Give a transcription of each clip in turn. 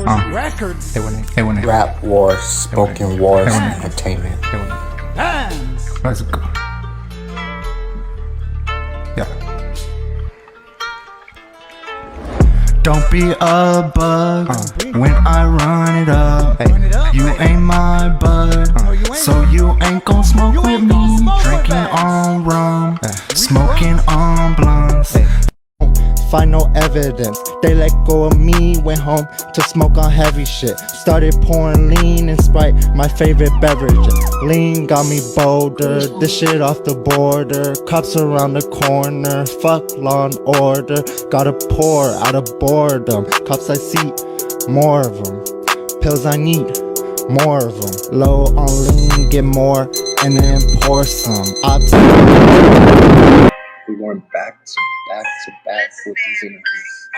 Records. Rap wars, spoken wars, entertainment. Bands. Let's go. Yeah. Don't be a bug when I run it up. You ain't my bud, so you ain't gon' smoke with me. Drinking on rum, smoking on blunts. Find no evidence, they let go of me. Went home to smoke on heavy shit. Started pouring lean and Sprite, my favorite beverage. Lean got me bolder, this shit off the border. Cops around the corner, fuck law and order. Gotta pour out of boredom. Cops I see, more of them. Pills I need, more of them. Low on lean, get more, and then pour some. We're going back to back with these interviews.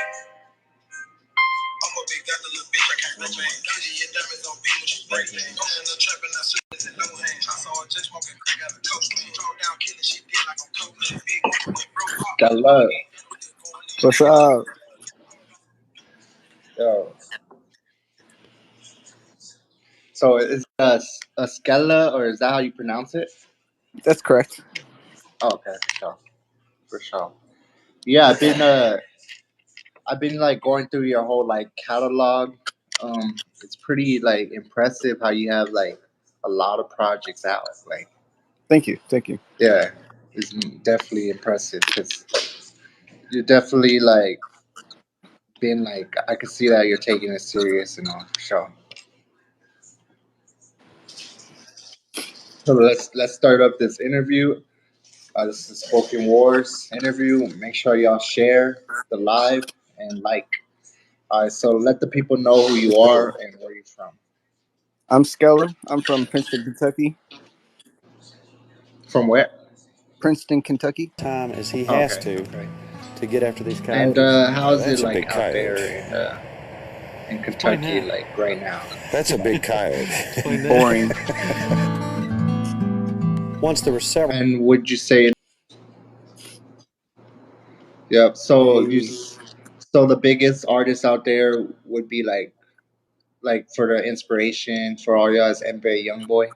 Got love. What's up? Yo. So is it a Skella, or is that how you pronounce it? That's correct. Oh, okay, for sure. Yeah, I've been like going through your whole like catalog. It's pretty like impressive how you have like a lot of projects out. Like, Thank you. yeah, it's definitely impressive because you're definitely like been like, I can see that you're taking it serious and all, for sure. So let's start up this interview. This is Spoken Wars interview. Make sure y'all share the live and like. So let the people know who you are and where you're from. I'm Skeller. I'm from Princeton, Kentucky. From where? Princeton, Kentucky. Time as he has Okay. to get after these And coyotes. how's it That's a like big out coyote. there in Kentucky, like right now? That's a big coyote. Boring. Once there were several. And would you say? Yep. So the biggest artists out there would be like for the inspiration for all y'all is NBA YoungBoy.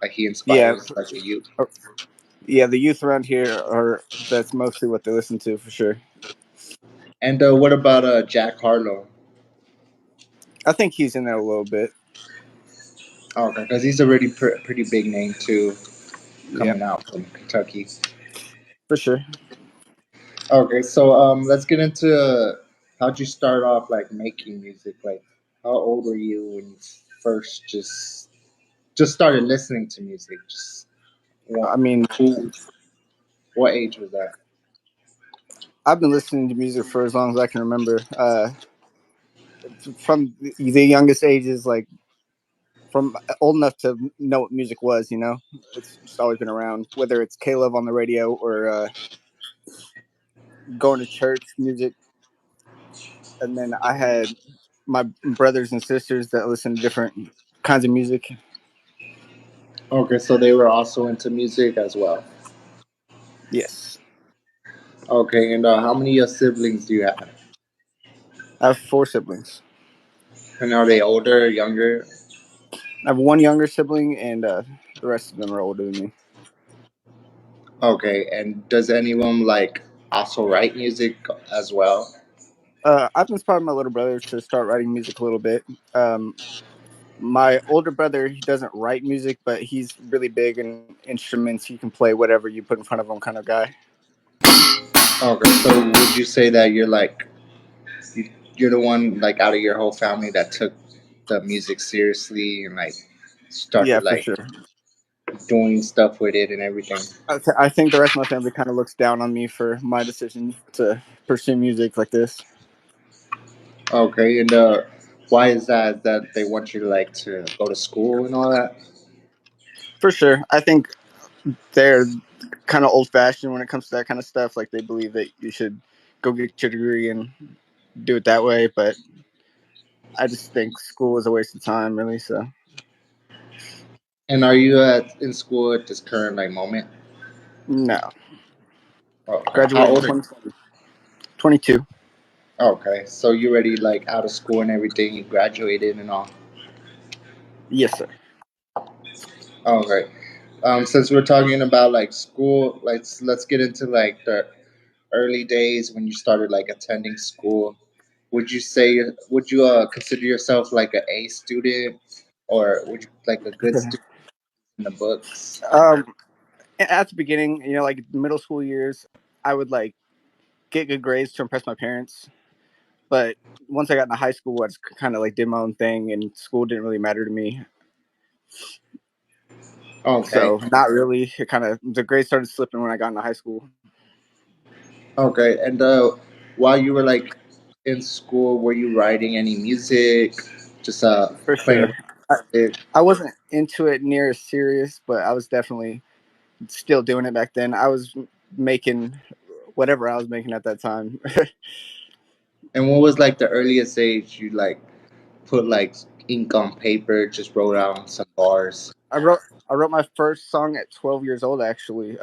Like he inspires like a youth. Yeah, the youth around here that's mostly what they listen to for sure. And what about Jack Harlow? I think he's in there a little bit. Okay, because he's a really pretty big name too, coming Yeah, out from Kentucky. for sure. Okay, so let's get into how'd you start off like making music? Like, how old were you when you first just started listening to music? Just I mean, what age was that? I've been listening to music for as long as I can remember. From the youngest ages, like from old enough to know what music was, it's just always been around. Whether it's K-Love on the radio or going to church music. And then I had my brothers and sisters that listen to different kinds of music. Okay, so they were also into music as well. Yes. Okay, and how many siblings do you have? I have 4 siblings. And are they older, younger? I have one younger sibling, and the rest of them are older than me. Okay, and does anyone like also write music as well? I've inspired my little brother to start writing music a little bit. My older brother, he doesn't write music, but he's really big in instruments. He can play whatever you put in front of him, kind of guy. Okay, so would you say that you're like you're the one like out of your whole family that took the music seriously and like Yeah, started for like sure. doing stuff with it and everything? I think the rest of my family kind of looks down on me for my decision to pursue music like this. Okay, and why is that? Is that they want you to like to go to school and all that? For sure. I think they're kind of old fashioned when it comes to that kind of stuff. Like they believe that you should go get your degree and do it that way. But I just think school is a waste of time, really. So And are you in school at this current like moment? no. Okay. How Graduated in old are you? 2020. 22. Okay, so you already like out of school and everything. You graduated and all. Yes, sir. Okay. Since we're talking about like school, let's get into like the early days when you started like attending school. Would you say would you consider yourself like an A student, or would you like a good student in the books? Um, at the beginning, like middle school years, I would like get good grades to impress my parents. But once I got into high school, I just kind of like did my own thing, and school didn't really matter to me. Okay. So not really. It kind of the grades started slipping when I got into high school. Okay. And while you were like in school, were you writing any music? Just For playing sure. around with it? I wasn't into it near as serious, but I was definitely still doing it back then. I was making whatever I was making at that time. And what was like the earliest age you like put like ink on paper, just wrote out some bars? I wrote I wrote my first song at 12 years old. Actually,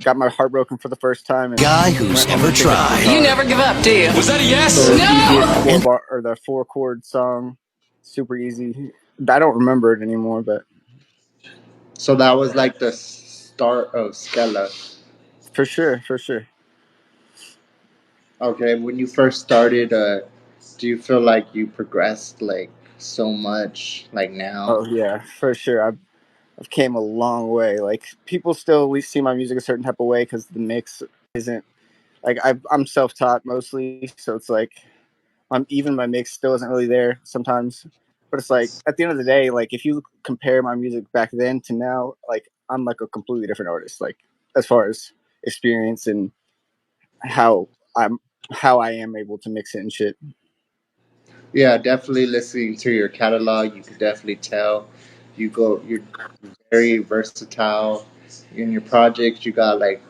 got my heart broken for the first time, and Guy who's went home to ever pick up the tried. guitar. You never give up, do you? Was that a yes? So the No! easiest the 4 chord song, super easy. I don't remember it anymore, but So that was like the start of Skella. for sure, for sure. Okay, when you first started, do you feel like you progressed like so much like now? Oh yeah, for sure. I've came a long way. Like people still we see my music a certain type of way because the mix isn't like I'm self taught mostly, so it's like even my mix still isn't really there sometimes. But it's like at the end of the day, like if you compare my music back then to now, like I'm like a completely different artist. Like as far as experience and how I'm how I am able to mix it and shit. Yeah, definitely listening to your catalog, you could definitely tell you're very versatile in your projects. You got like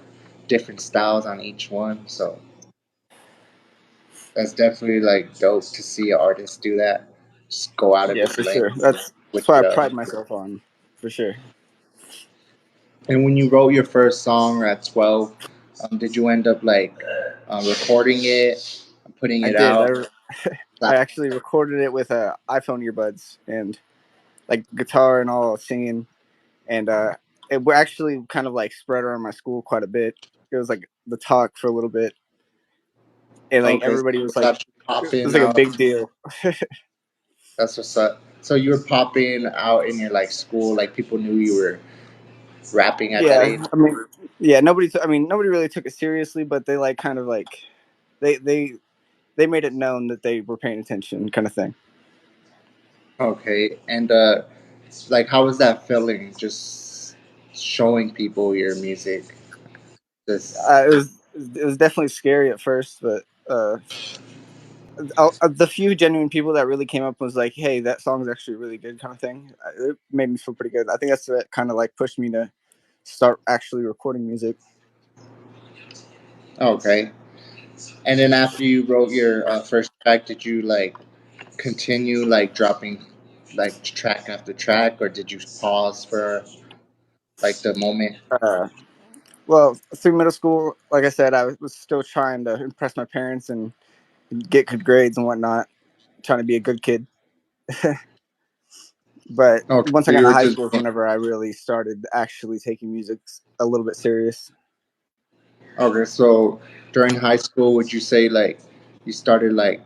different styles on each one, so that's definitely like dope to see an artist do that. Just go out of Yeah, his for lane, sure. switch That's what it I up. pride myself on, for sure. And when you wrote your first song at 12, did you end up like recording it, putting I it did. out? I actually recorded it with iPhone earbuds and like guitar and all singing, and it were actually kind of like spread around my school quite a bit. It was like the talk for a little bit, and like Okay, so everybody it was was like, actually it was popping like a out. big deal. That's what's up. So you were popping out in your like school, like people knew you were rapping at that Yeah, age. I mean, yeah, nobody really took it seriously, but they like kind of like they they they made it known that they were paying attention, kind of thing. Okay, and like how was that feeling? Just showing people your music. Just It was definitely scary at first, but the few genuine people that really came up was like, "Hey, that song's actually really good," kind of thing. It made me feel pretty good. I think that's what kind of like pushed me to start actually recording music. okay. And then after you wrote your first track, did you like continue like dropping like track after track, or did you pause for like the moment? Uh, well, through middle school, like I said, I was still trying to impress my parents and get good grades and whatnot, trying to be a good kid. But Okay, once I so got you into were high just school is whenever I really started actually taking music a little bit serious. okay. So during high school, would you say like you started like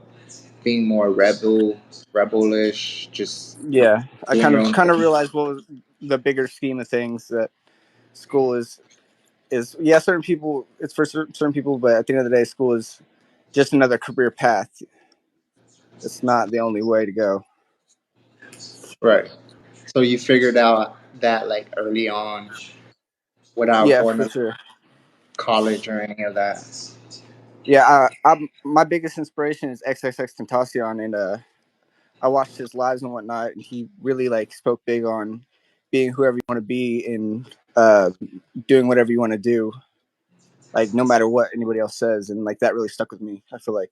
being more rebelish, just Yeah, I doing kind your of own kind of thing? realized what was the bigger scheme of things, that school is yeah, certain people it's for certain people, but at the end of the day, school is just another career path. It's not the only way to go. Right. So you figured out that like early on without Yeah, going for to sure. college or any of that. Yeah, my biggest inspiration is XXX Tentacion, and I watched his lives and whatnot, and he really like spoke big on being whoever you want to be and doing whatever you want to do, like no matter what anybody else says, and like that really stuck with me. I feel like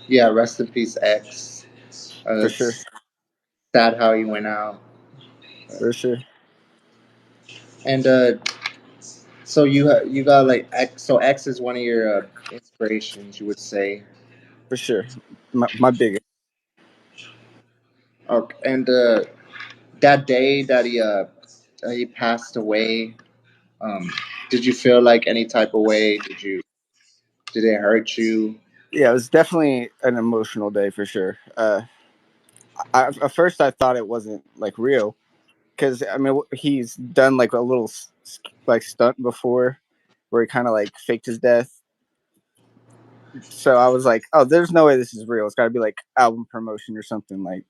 Yeah, rest in peace, X. for sure, It's sad how he went out. for sure. And so you got like X. So X is one of your inspirations, you would say. for sure. My biggest. Okay, and that day that he passed away, um, did you feel like any type of way? Did it hurt you? Yeah, it was definitely an emotional day for sure. At first I thought it wasn't like real because I mean he's done like a little like stunt before where he kind of like faked his death. So I was like, oh, there's no way this is real. It's got to be like album promotion or something. Like,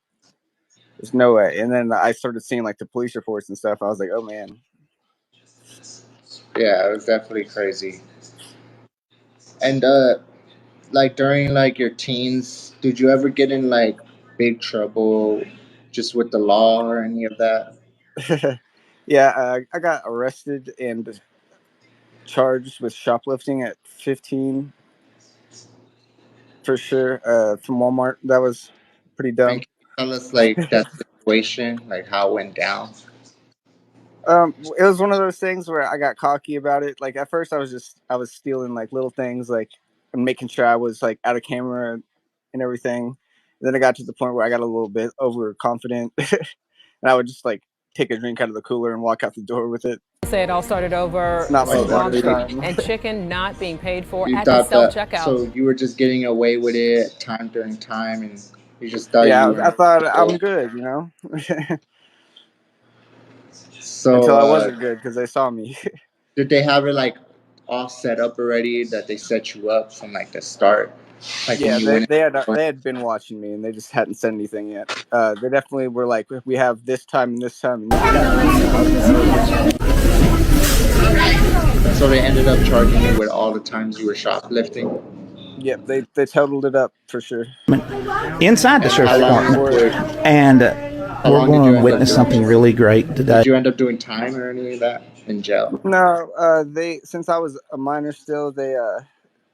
there's no way. And then I started seeing like the police reports and stuff. I was like, oh man. Yeah, it was definitely crazy. And like during like your teens, did you ever get in like big trouble just with the law or any of that? Yeah, I got arrested and charged with shoplifting at 15 for sure from Walmart. That was pretty And dumb. can you tell us like that situation, like how it went down? It was one of those things where I got cocky about it. Like at first, I was stealing like little things, like and making sure I was like out of camera and everything. And then I got to the point where I got a little bit overconfident, and I would just like take a drink out of the cooler and walk out the door with it. Say it all started over Not like Palm that. Street and chicken not being paid for You at the thought self that checkout. so you were just getting away with it time during time, and you just thought Yeah, you were I thought I'm good, you know, so. until I wasn't good because they saw me. Did they have it like all set up already that they set you up from like the start? Like Yeah, when you went they had been watching me and they just hadn't said anything yet. They definitely were like, we have this time and this time. so they ended up charging you with all the times you were shoplifting. Yep, they totaled it up for sure. Inside the sheriff's How long department. And we're long did you going end to up witness doing something this? really great today. Did you end up doing time or any of that in jail? No, they since I was a minor still, they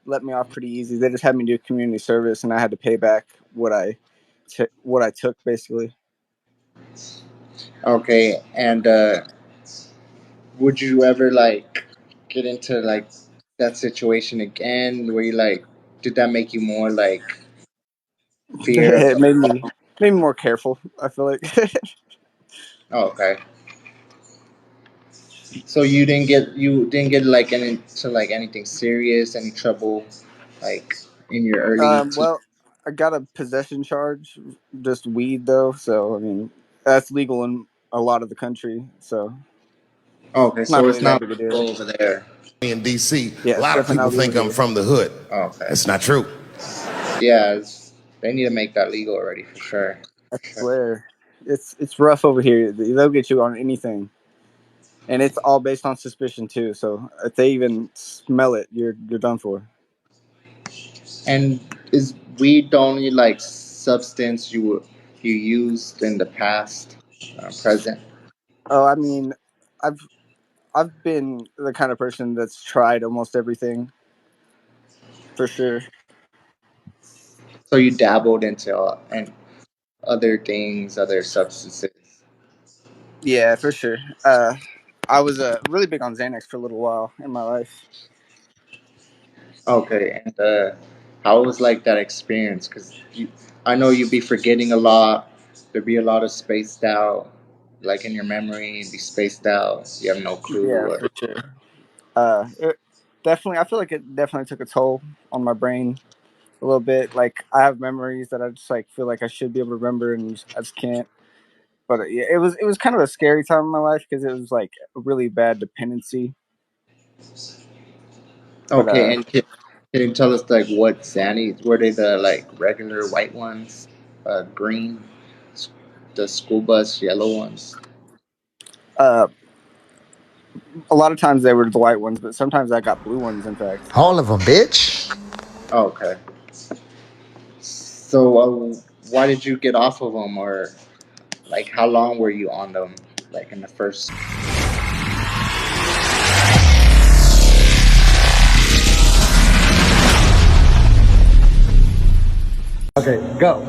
let me off pretty easy. They just had me do community service, and I had to pay back what I took basically. Okay, and would you ever like get into like that situation again where you like did that make you more like fear of It made me more careful. I feel like. oh, okay. So you didn't get like into like anything serious, any trouble like in your early Well, I got a possession charge, just weed though. So I mean, that's legal in a lot of the country. So okay, not so really it's that not big a deal. over there. In DC, Yeah, a lot of it's definitely people not think legal I'm here. from the hood. Okay. That's not true. Yeah, they need to make that legal already for sure. I swear, it's rough over here. They'll get you on anything, and it's all based on suspicion too. So if they even smell it, you're done for. And is weed the only like substance you used in the past, present? Oh, I mean, I've been the kind of person that's tried almost everything, for sure. So you dabbled into and other things, other substances. Yeah, for sure. I was really big on Xanax for a little while in my life. Okay, and how was like that experience? Because I know you'd be forgetting a lot. There'd be a lot of spaced out, like in your memory, it'd be spaced out. You have no clue. Yeah, What, for sure. It definitely, I feel like it definitely took a toll on my brain a little bit. Like I have memories that I just like feel like I should be able to remember, and I just can't. But yeah, it was kind of a scary time in my life because it was like a really bad dependency. okay, and can you tell us like what Xannies? Were they the like regular white ones, green, the school bus yellow ones? A lot of times they were the white ones, but sometimes I got blue ones. In fact, All of them, bitch. Okay. So why did you get off of them, or like how long were you on them? Like in the first. Okay, go.